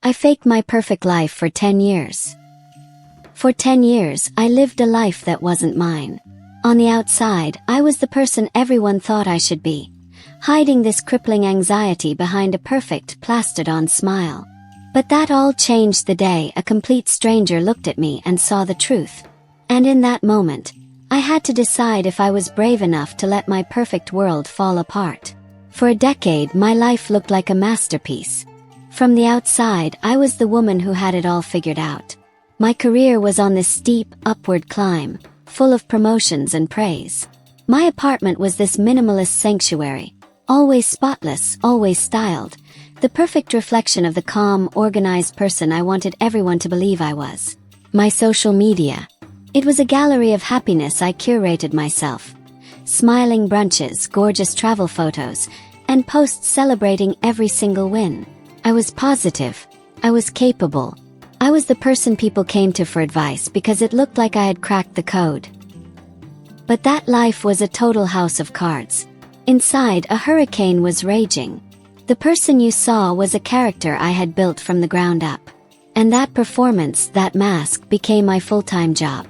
I faked my perfect life for 10 years. For 10 years, I lived a life that wasn't mine. On the outside, I was the person everyone thought I should be, hiding this crippling anxiety behind a perfect, plastered-on smile. But that all changed the day a complete stranger looked at me and saw the truth. And in that moment, I had to decide if I was brave enough to let my perfect world fall apart. For a decade, my life looked like a masterpiece. From the outside, I was the woman who had it all figured out. My career was on this steep, upward climb, full of promotions and praise. My apartment was this minimalist sanctuary, always spotless, always styled, the perfect reflection of the calm, organized person I wanted everyone to believe I was. My social media. It was a gallery of happiness I curated myself. Smiling brunches, gorgeous travel photos, and posts celebrating every single win. I was positive. I was capable. I was the person people came to for advice because it looked like I had cracked the code. But that life was a total house of cards. Inside, a hurricane was raging. The person you saw was a character I had built from the ground up. And that performance, that mask, became my full-time job.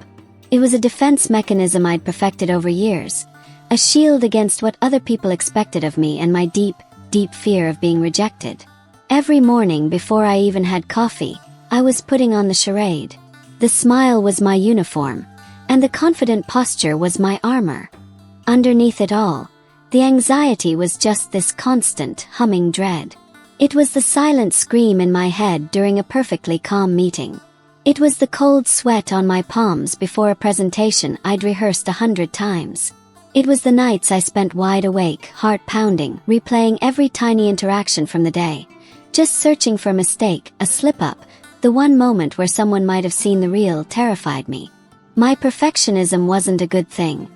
It was a defense mechanism I'd perfected over years, a shield against what other people expected of me and my deep, deep fear of being rejected. Every morning before I even had coffee, I was putting on the charade. The smile was my uniform, and the confident posture was my armor. Underneath it all, the anxiety was just this constant, humming dread. It was the silent scream in my head during a perfectly calm meeting. It was the cold sweat on my palms before a presentation I'd rehearsed 100 times. It was the nights I spent wide awake, heart pounding, replaying every tiny interaction from the day, just searching for a mistake, a slip-up. The one moment where someone might have seen the real terrified me. My perfectionism wasn't a good thing.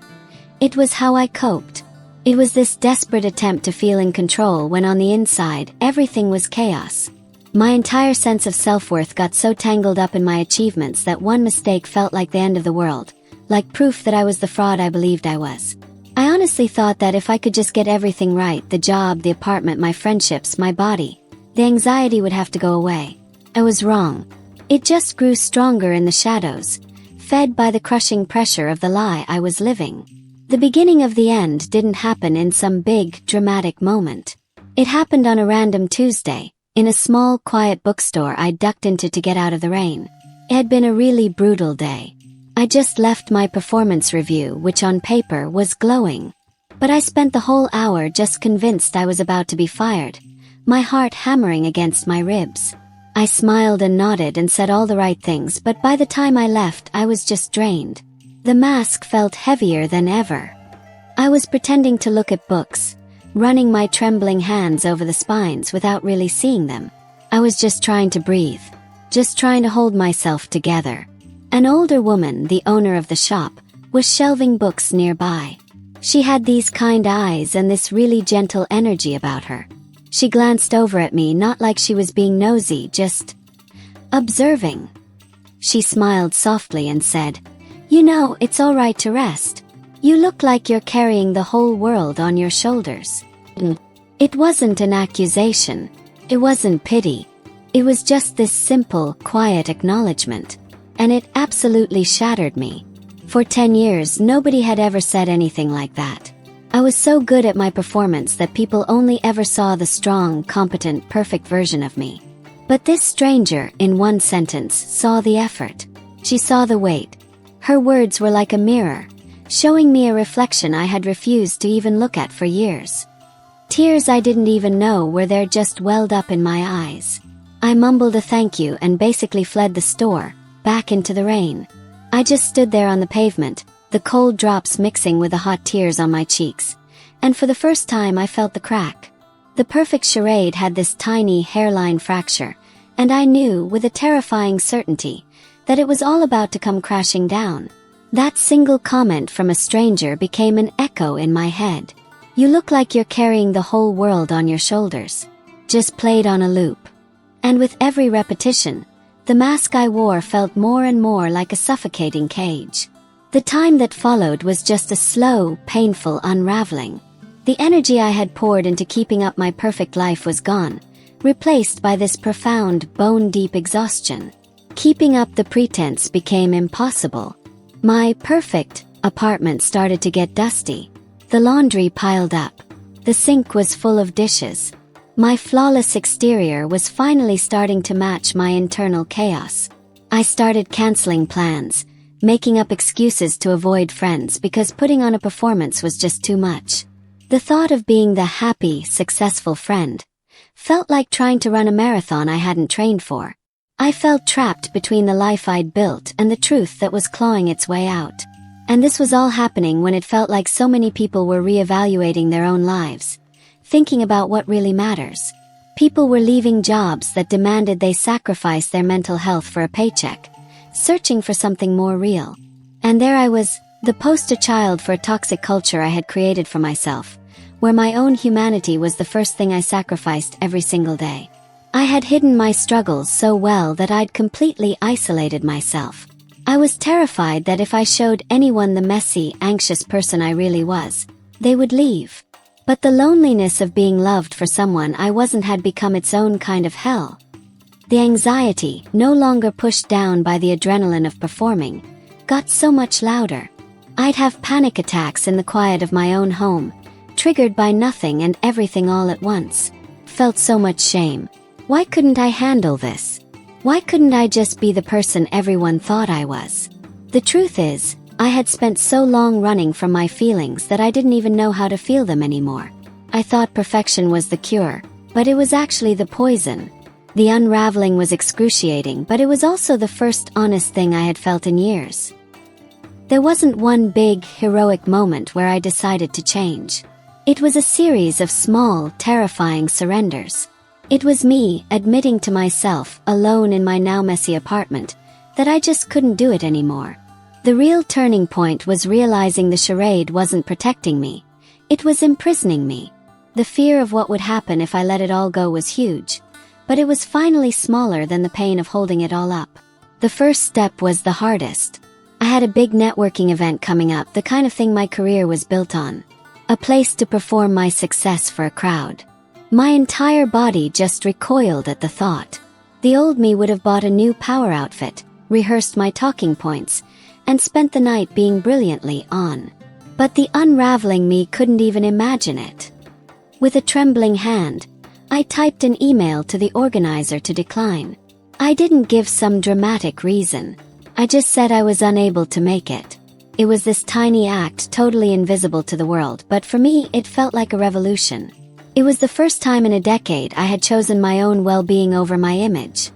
It was how I coped. It was this desperate attempt to feel in control when on the inside, everything was chaos. My entire sense of self-worth got so tangled up in my achievements that one mistake felt like the end of the world, like proof that I was the fraud I believed I was. I honestly thought that if I could just get everything right, the job, the apartment, my friendships, my body, the anxiety would have to go away. I was wrong. It just grew stronger in the shadows, fed by the crushing pressure of the lie I was living. The beginning of the end didn't happen in some big, dramatic moment. It happened on a random Tuesday, in a small, quiet bookstore I ducked into to get out of the rain. It had been a really brutal day. I just left my performance review, which on paper was glowing. But I spent the whole hour just convinced I was about to be fired, my heart hammering against my ribs. I smiled and nodded and said all the right things, but by the time I left, I was just drained. The mask felt heavier than ever. I was pretending to look at books, running my trembling hands over the spines without really seeing them. I was just trying to breathe, just trying to hold myself together. An older woman, the owner of the shop, was shelving books nearby. She had these kind eyes and this really gentle energy about her. She glanced over at me, not like she was being nosy, just observing. She smiled softly and said, "You know, it's all right to rest. You look like you're carrying the whole world on your shoulders." It wasn't an accusation. It wasn't pity. It was just this simple, quiet acknowledgement. And it absolutely shattered me. For 10 years, nobody had ever said anything like that. I was so good at my performance that people only ever saw the strong, competent, perfect version of me. But this stranger, in one sentence, saw the effort. She saw the weight. Her words were like a mirror, showing me a reflection I had refused to even look at for years. Tears I didn't even know were there just welled up in my eyes. I mumbled a thank you and basically fled the store, back into the rain. I just stood there on the pavement, the cold drops mixing with the hot tears on my cheeks, and for the first time I felt the crack. The perfect charade had this tiny hairline fracture, and I knew, with a terrifying certainty, that it was all about to come crashing down. That single comment from a stranger became an echo in my head. "You look like you're carrying the whole world on your shoulders," just played on a loop. And with every repetition, the mask I wore felt more and more like a suffocating cage. The time that followed was just a slow, painful unraveling. The energy I had poured into keeping up my perfect life was gone, replaced by this profound, bone-deep exhaustion. Keeping up the pretense became impossible. My perfect apartment started to get dusty. The laundry piled up. The sink was full of dishes. My flawless exterior was finally starting to match my internal chaos. I started canceling plans, making up excuses to avoid friends because putting on a performance was just too much. The thought of being the happy, successful friend felt like trying to run a marathon I hadn't trained for. I felt trapped between the life I'd built and the truth that was clawing its way out. And this was all happening when it felt like so many people were reevaluating their own lives, thinking about what really matters. People were leaving jobs that demanded they sacrifice their mental health for a paycheck, searching for something more real. And there I was, the poster child for a toxic culture I had created for myself, where my own humanity was the first thing I sacrificed every single day. I had hidden my struggles so well that I'd completely isolated myself. I was terrified that if I showed anyone the messy, anxious person I really was, they would leave. But the loneliness of being loved for someone I wasn't had become its own kind of hell. The anxiety, no longer pushed down by the adrenaline of performing, got so much louder. I'd have panic attacks in the quiet of my own home, triggered by nothing and everything all at once. Felt so much shame. Why couldn't I handle this? Why couldn't I just be the person everyone thought I was? The truth is, I had spent so long running from my feelings that I didn't even know how to feel them anymore. I thought perfection was the cure, but it was actually the poison. The unraveling was excruciating, but it was also the first honest thing I had felt in years. There wasn't one big, heroic moment where I decided to change. It was a series of small, terrifying surrenders. It was me admitting to myself, alone in my now messy apartment, that I just couldn't do it anymore. The real turning point was realizing the charade wasn't protecting me. It was imprisoning me. The fear of what would happen if I let it all go was huge, but it was finally smaller than the pain of holding it all up. The first step was the hardest. I had a big networking event coming up, the kind of thing my career was built on. A place to perform my success for a crowd. My entire body just recoiled at the thought. The old me would have bought a new power outfit, rehearsed my talking points, and spent the night being brilliantly on. But the unraveling me couldn't even imagine it. With a trembling hand, I typed an email to the organizer to decline. I didn't give some dramatic reason. I just said I was unable to make it. It was this tiny act, totally invisible to the world, but for me it felt like a revolution. It was the first time in a decade I had chosen my own well-being over my image.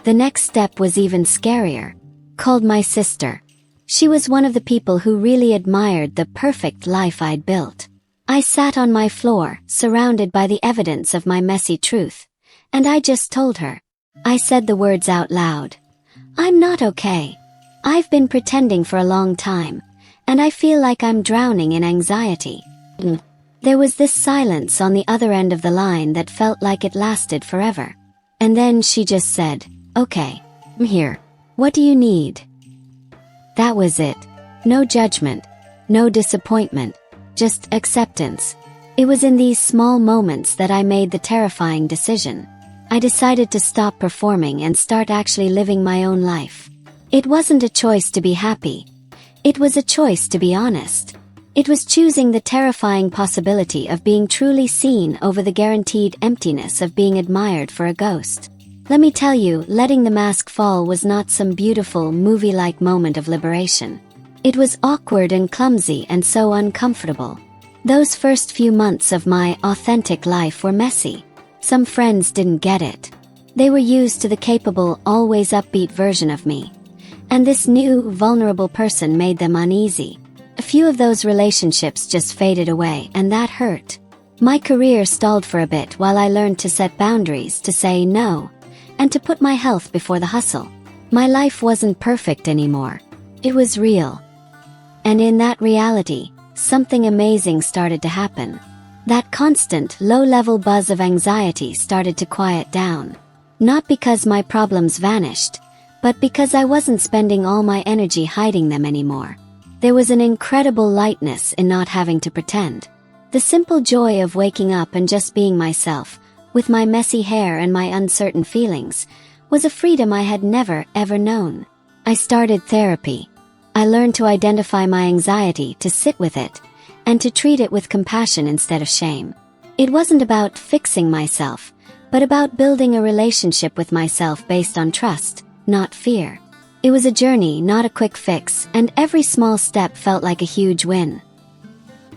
The next step was even scarier. Called my sister. She was one of the people who really admired the perfect life I'd built. I sat on my floor, surrounded by the evidence of my messy truth, and I just told her. I said the words out loud. I'm not okay. I've been pretending for a long time, and I feel like I'm drowning in anxiety. There was this silence on the other end of the line that felt like it lasted forever. And then she just said, "Okay, I'm here. What do you need?" That was it. No judgment, no disappointment, just acceptance. It was in these small moments that I made the terrifying decision. I decided to stop performing and start actually living my own life. It wasn't a choice to be happy. It was a choice to be honest. It was choosing the terrifying possibility of being truly seen over the guaranteed emptiness of being admired for a ghost. Let me tell you, letting the mask fall was not some beautiful, movie-like moment of liberation. It was awkward and clumsy and so uncomfortable. Those first few months of my authentic life were messy. Some friends didn't get it. They were used to the capable, always upbeat version of me. And this new, vulnerable person made them uneasy. A few of those relationships just faded away, and that hurt. My career stalled for a bit while I learned to set boundaries, to say no, and to put my health before the hustle. My life wasn't perfect anymore. It was real. And in that reality, something amazing started to happen. That constant, low-level buzz of anxiety started to quiet down. Not because my problems vanished, but because I wasn't spending all my energy hiding them anymore. There was an incredible lightness in not having to pretend. The simple joy of waking up and just being myself, with my messy hair and my uncertain feelings, was a freedom I had never, ever known. I started therapy. I learned to identify my anxiety, to sit with it, and to treat it with compassion instead of shame. It wasn't about fixing myself, but about building a relationship with myself based on trust, not fear. It was a journey, not a quick fix, and every small step felt like a huge win.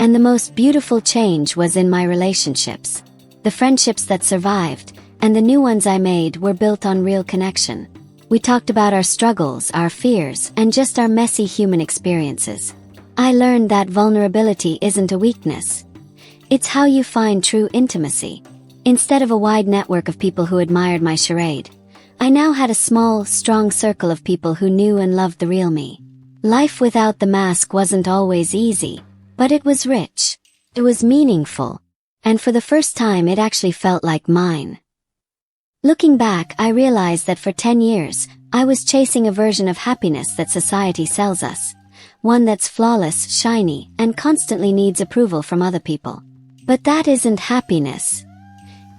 And the most beautiful change was in my relationships. The friendships that survived, and the new ones I made, were built on real connection. We talked about our struggles, our fears, and just our messy human experiences. I learned that vulnerability isn't a weakness. It's how you find true intimacy. Instead of a wide network of people who admired my charade, I now had a small, strong circle of people who knew and loved the real me. Life without the mask wasn't always easy, but it was rich. It was meaningful. And for the first time it actually felt like mine. Looking back, I realized that for 10 years, I was chasing a version of happiness that society sells us. One that's flawless, shiny, and constantly needs approval from other people. But that isn't happiness.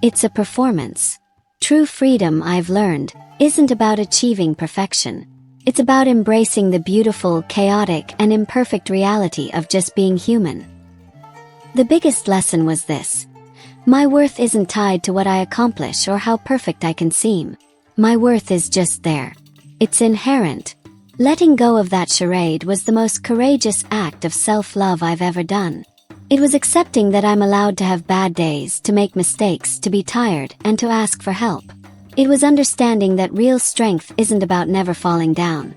It's a performance. True freedom, I've learned, isn't about achieving perfection. It's about embracing the beautiful, chaotic, and imperfect reality of just being human. The biggest lesson was this. My worth isn't tied to what I accomplish or how perfect I can seem. My worth is just there. It's inherent. Letting go of that charade was the most courageous act of self-love I've ever done. It was accepting that I'm allowed to have bad days, to make mistakes, to be tired, and to ask for help. It was understanding that real strength isn't about never falling down.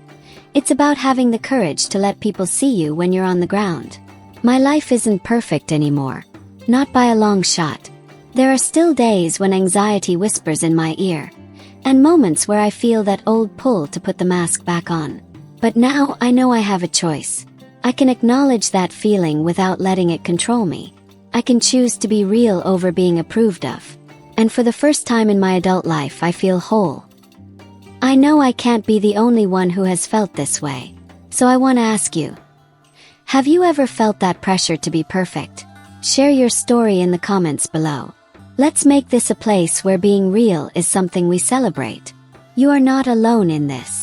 It's about having the courage to let people see you when you're on the ground. My life isn't perfect anymore. Not by a long shot. There are still days when anxiety whispers in my ear, and moments where I feel that old pull to put the mask back on. But now I know I have a choice. I can acknowledge that feeling without letting it control me. I can choose to be real over being approved of. And for the first time in my adult life, I feel whole. I know I can't be the only one who has felt this way. So I want to ask you, have you ever felt that pressure to be perfect? Share your story in the comments below. Let's make this a place where being real is something we celebrate. You are not alone in this.